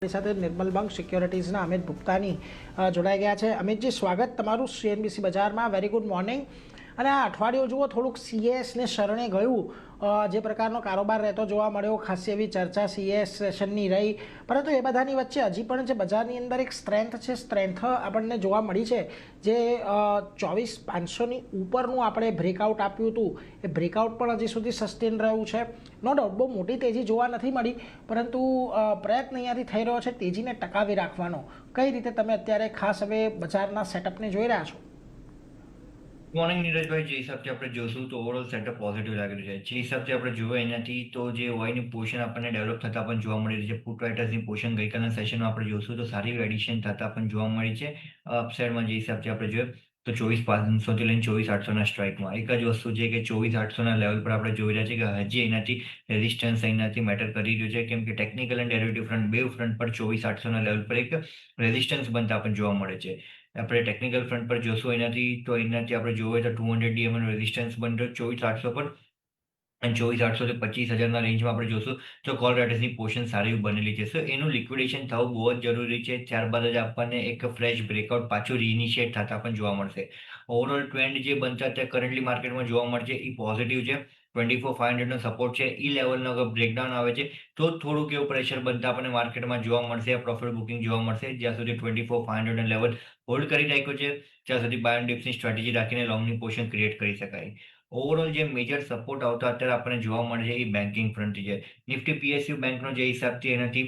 આપણી સાથે નિર્મલ બંક સિક્યોરિટીઝના અમિત ગુપ્તાની જોડાઈ ગયા છે. અમિતજી, સ્વાગત તમારું સીએનબીસી બજારમાં. Very good morning. અને આ અઠવાડિયું જુઓ થોડુંક સીએસને શરણે ગયું. જે પ્રકારનો કારોબાર રહેતો જોવા મળ્યો, ખાસી એવી ચર્ચા સીએસ સેશનની રહી, પરંતુ એ બધાની વચ્ચે હજી પણ જે બજારની અંદર એક સ્ટ્રેન્થ આપણને જોવા મળી છે. જે 24,500ની ઉપરનું આપણે બ્રેકઆઉટ આપ્યું હતું, એ બ્રેકઆઉટ પણ હજી સુધી સસ્ટેન રહ્યું છે. નો ડાઉટ બહુ મોટી તેજી જોવા નથી મળી, પરંતુ પ્રયત્ન અહીંયાથી થઈ રહ્યો છે તેજીને ટકાવી રાખવાનો. કઈ રીતે તમે અત્યારે ખાસ હવે બજારના સેટઅપને જોઈ રહ્યા છો? મોર્નિંગ નીરજભાઈ, જે હિસાબથી આપણે જોશું તો ઓવરઓલ સેટઅપ પોઝિટિવ લાગી રહ્યું છે. જે હિસાબથી આપણે જોઈએ એનાથી તો જે ઓયની પોઝિશન આપણને ડેવલપ થતા પણ જોવા મળી રહી છે. પુટ રાઇટર્સની પોઝિશન ગઈકાલના સેશનમાં આપણે જોશું તો સારી એડિશન થતા પણ જોવા મળી છે. અપસાઇડમાં જે હિસાબથી આપણે જોઈએ તો 24,500થી લઈને 24,800ના સ્ટ્રાઇકમાં એક જ વસ્તુ છે કે 24,800ના લેવલ પર આપણે જોઈ રહ્યા છીએ કે હજી એનાથી રેઝિસ્ટન્સ અહીંયાથી મેટર કરી રહ્યું છે, કેમ કે ટેકનિકલ એન્ડ ડેરિવેટિવ ફ્રન્ટ બે ફ્રન્ટ પર 24,800ના લેવલ પર એક રેઝિસ્ટન્સ બનતા પણ જોવા મળે છે. આપણે ટેકનિકલ ફ્રન્ટ પર જોશું એનાથી આપણે જોઈએ તો 200 ડીએમએનો રેઝિસ્ટન્સ બનતો 24,800 પર અને 24,800 થી 25,000ના રેન્જમાં આપણે જોશું તો કોલ રાઇટર્સની પોઝિશન સારી એવી બનેલી છે. સો એનું લિક્વિડેશન થવું બહુ જ જરૂરી છે. ત્યારબાદ જ આપણને એક ફ્રેશ બ્રેકઆઉટ પાછું રીઇનિશિએટ થતા પણ જોવા મળશે. ઓવરઓલ ટ્રેન્ડ જે બનતા અત્યારે કરન્ટલી માર્કેટમાં જોવા મળશે એ પોઝિટિવ છે. 24,500નો સપોર્ટ છે. એ લેવલનો અગર બ્રેકડાઉન આવે છે તો થોડુંક એવું પ્રેશર બનતા આપણને માર્કેટમાં જોવા મળશે, પ્રોફિટ બુકિંગ જોવા મળશે. જ્યાં સુધી 24,500નો લેવલ હોલ્ડ કરી રાખ્યો છે ત્યાં સુધી બાય એન્ડ ડિપ્સની સ્ટ્રેટેજી રાખીને લોંગની પોઝિશન ક્રિએટ કરી શકાય. ઓવરઓલ જે મેજર સપોર્ટ આવતા અત્યારે આપણને જોવા મળે છે એ બેન્કિંગ ફ્રન્ટ છે. નિફ્ટી પીએસયુ બેંકનો જે હિસાબથી એનાથી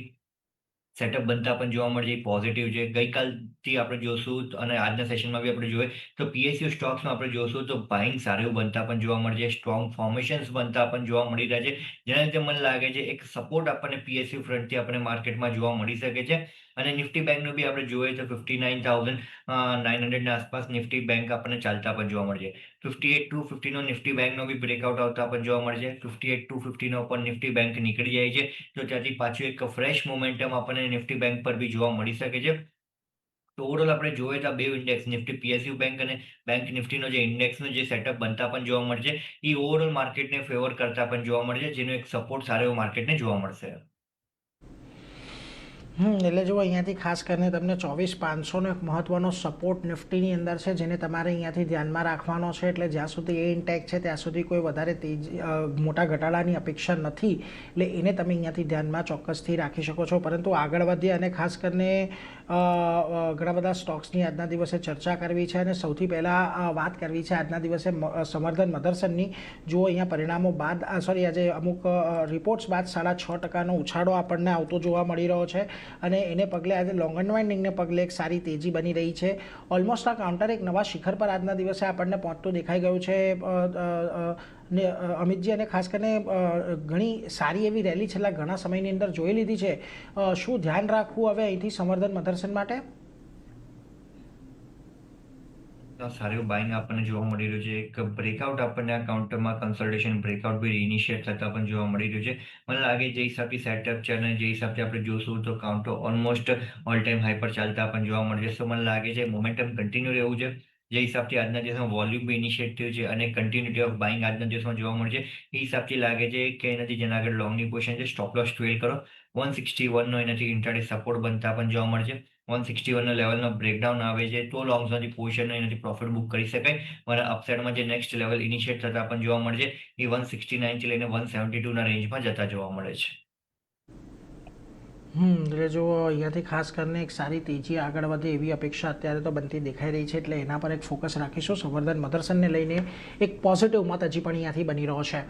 સેટઅપ બનતા પણ જોવા મળે છે એ પોઝિટિવ છે. ગઈકાલથી આપણે જોશું અને આજના સેશનમાં બી આપણે જોઈએ તો પીએસયુ સ્ટોક્સમાં આપણે જોશું તો બાઇંગ સારું એવું બનતા પણ જોવા મળે છે. સ્ટ્રોંગ ફોર્મેશન્સ બનતા પણ જોવા મળી રહ્યા છે. જેના લીધે મને લાગે છે એક સપોર્ટ આપણને પીએસયુ ફ્રન્ટથી આપણને માર્કેટમાં જોવા મળી શકે છે. અને નિફ્ટી બેંકનું બી આપણે જોઈએ તો 59,900 આસપાસ નિફ્ટી બેંક આપણને ચાલતા પણ જોવા મળે છે. 58,250નો નિફ્ટી બેંકનો બી બ્રેકઆઉટ આવતા પણ જોવા મળે છે. 58,250 ઉપર નિફ્ટી બેંક નીકળી જાય છે તો ત્યાંથી પાછું એક ફ્રેશ મોમેન્ટમ આપણને નિફ્ટી બેંક પર બી જોવા મળી શકે છે. તો ઓવરઓલ આપણે જોઈએ તો બે ઇન્ડેક્સ નિફ્ટી પીએસયુ બેંક અને બેંક નિફ્ટીનો જે ઇન્ડેક્સનો જે સેટઅપ બનતા પણ જોવા મળશે એ ઓવરઓલ માર્કેટને ફેવર કરતા પણ જોવા મળશે, જેનો એક સપોર્ટ સારો એવો માર્કેટને જોવા મળશે. એટલે જુઓ, અહીંયાથી ખાસ કરીને તમને 24,500નો એક મહત્ત્વનો સપોર્ટ નિફ્ટીની અંદર છે, જેને તમારે અહીંયાથી ધ્યાનમાં રાખવાનો છે. એટલે જ્યાં સુધી એ ઇન્ટેક છે ત્યાં સુધી કોઈ વધારે મોટા ઘટાડાની અપેક્ષા નથી. એટલે એને તમે અહીંયાથી ધ્યાનમાં ચોક્કસથી રાખી શકો છો. પરંતુ આગળ વધીએ અને ખાસ કરીને ઘણા બધા સ્ટોક્સની આજના દિવસે ચર્ચા કરવી છે. અને સૌથી પહેલાં વાત કરવી છે આજના દિવસે સંવર્ધન મધરસનની. જુઓ, અહીંયા પરિણામો બાદ આજે અમુક રિપોર્ટ્સ બાદ 6.5% ઉછાળો આપણને આવતો જોવા મળી રહ્યો છે. અને એને પગલે આજે લોંગ અનવાઇન્ડિંગને પગલે એક સારી તેજી બની રહી છે. ઓલમોસ્ટ આ કાઉન્ટર એક નવા શિખર પર આજના દિવસે આપણને પહોંચતું દેખાઈ ગયું છે. અમિતજી, અને ખાસ કરીને ઘણી સારી એવી રેલી છેલ્લા ઘણા સમયની અંદર જોઈ લીધી છે. શું ધ્યાન રાખવું હવે અહીંથી સંવર્ધન મધરસન માટે? સારું એવું બાઇંગ આપણને જોવા મળી રહ્યું છે. એક બ્રેકઆઉટ આપણને આ કાઉન્ટરમાં કન્સલ્ટેશન બ્રેકઆઉટ બી ઇનિશિએટ થતા પણ જોવા મળી રહ્યું છે. મને લાગે જે હિસાબથી સેટઅપ છે અને જે હિસાબથી આપણે જોશું તો counter almost all time high પર ચાલતા પણ જોવા મળે છે. તો મને લાગે છે મોમેન્ટમ કન્ટિન્યુ રહેવું છે. જે હિસાબથી આજના દિવસમાં વોલ્યુમ બી ઇનિશિએટ થયું છે અને કન્ટિન્યુટી ઓફ બાઇંગ આજના દિવસમાં જોવા મળે છે. એ હિસાબથી લાગે છે કે એનાથી જેના આગળ લોંગની પોઝિશન છે સ્ટોપ લોસ 12 કરો. 161નો એનાથી ઇન્ટ્રાડે સપોર્ટ બનતા પણ જોવા મળે છે. 161નો લેવલનો બ્રેકડાઉન આવે છે તો લોંગ્સમાંથી પોઝિશનનો એનાથી પ્રોફિટ બુક કરી શકાય. અને અપસાઇડમાં જે નેક્સ્ટ લેવલ ઇનિશિએટ થતા પણ જોવા મળે છે એ 169થી લઈને 172ના રેન્જમાં જતા જોવા મળે છે. એટલે જો અહીંયાથી ખાસ કરીને એક સારી તેજી આગળ વધે એવી અપેક્ષા અત્યારે તો બનતી દેખાઈ રહી છે. એટલે એના પર એક ફોકસ રાખીશું. સંવર્ધન મધરસનને લઈને એક પોઝિટિવ મત હજી પણ અહીંયાથી બની રહ્યો છે.